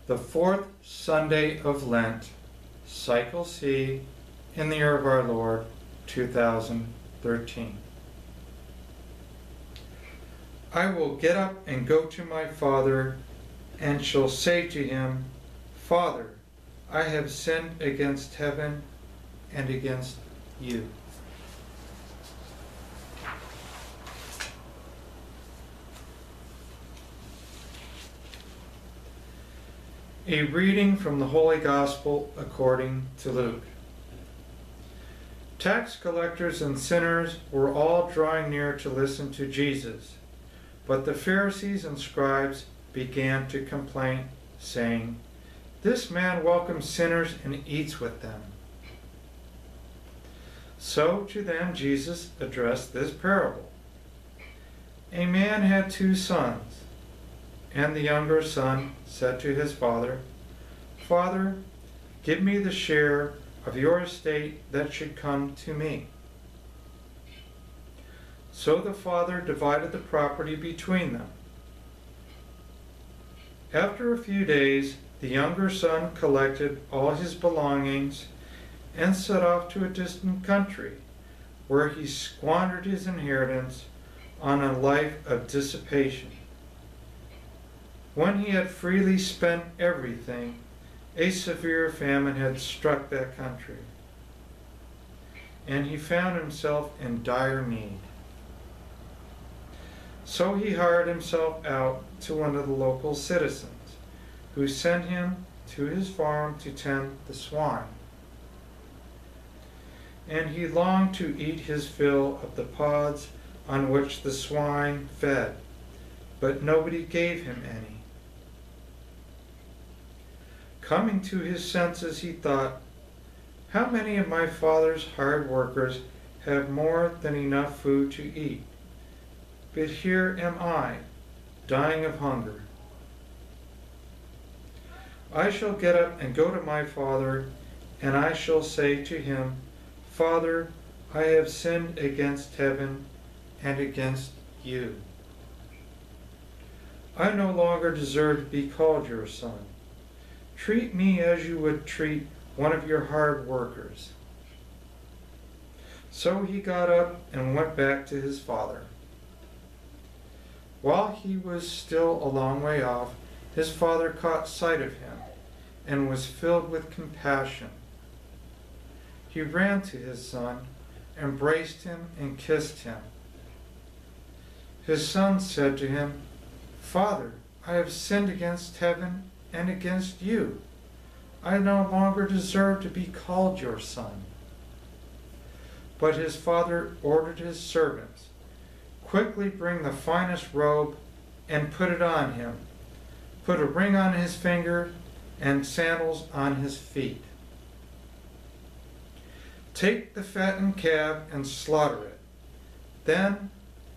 the fourth Sunday of Lent, Cycle C, in the year of our Lord, 2013. I will get up and go to my Father, and shall say to him, Father, I have sinned against heaven and against you. A reading from the Holy Gospel according to Luke. Tax collectors and sinners were all drawing near to listen to Jesus, but the Pharisees and scribes began to complain, saying, This man welcomes sinners and eats with them. So to them Jesus addressed this parable. A man had 2 sons. And the younger son said to his father, Father, give me the share of your estate that should come to me. So the father divided the property between them. After a few days, the younger son collected all his belongings and set off to a distant country, where he squandered his inheritance on a life of dissipation. When he had freely spent everything, a severe famine had struck that country, and he found himself in dire need. So he hired himself out to one of the local citizens, who sent him to his farm to tend the swine. And he longed to eat his fill of the pods on which the swine fed, but nobody gave him any. Coming to his senses, he thought, How many of my father's hired workers have more than enough food to eat? But here am I, dying of hunger. I shall get up and go to my father, and I shall say to him, Father, I have sinned against heaven and against you. I no longer deserve to be called your son. Treat me as you would treat one of your hired workers. So he got up and went back to his father. While he was still a long way off, his father caught sight of him and was filled with compassion. He ran to his son, embraced him, and kissed him. His son said to him, Father, I have sinned against heaven and against you. I no longer deserve to be called your son. But his father ordered his servants, Quickly bring the finest robe and put it on him. Put a ring on his finger and sandals on his feet. Take the fattened calf and slaughter it. Then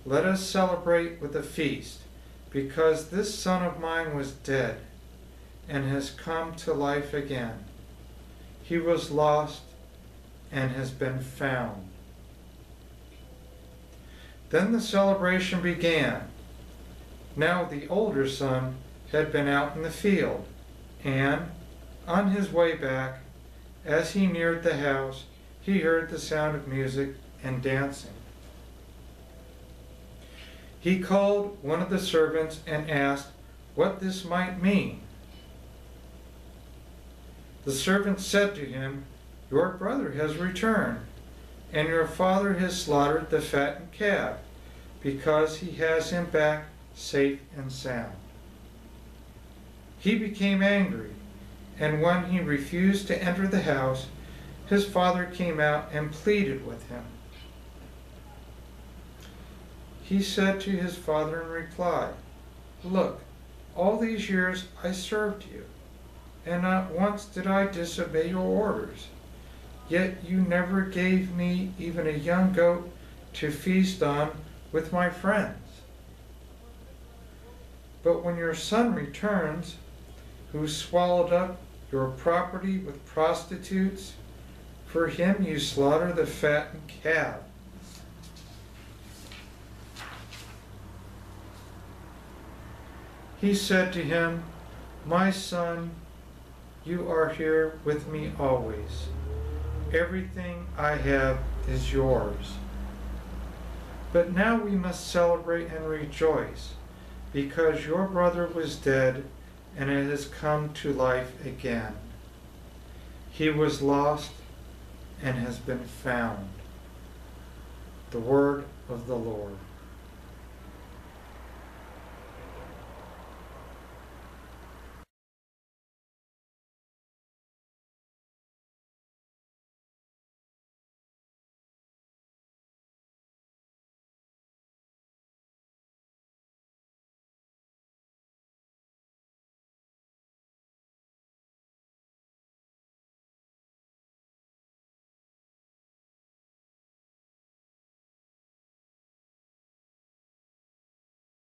let us celebrate with a feast, because this son of mine was dead and has come to life again. He was lost and has been found. Then the celebration began. Now the older son had been out in the field, and on his way back, as he neared the house, he heard the sound of music and dancing. He called one of the servants and asked what this might mean. The servant said to him, Your brother has returned, and your father has slaughtered the fattened calf, because he has him back safe and sound. He became angry, and when he refused to enter the house, his father came out and pleaded with him. He said to his father in reply, Look, all these years I served you, and not once did I disobey your orders. Yet you never gave me even a young goat to feast on with my friends. But when your son returns, who swallowed up your property with prostitutes, for him you slaughter the fattened calf. He said to him, My son, you are here with me always. Everything I have is yours. But now we must celebrate and rejoice, because your brother was dead and it has come to life again. He was lost and has been found. The word of the Lord.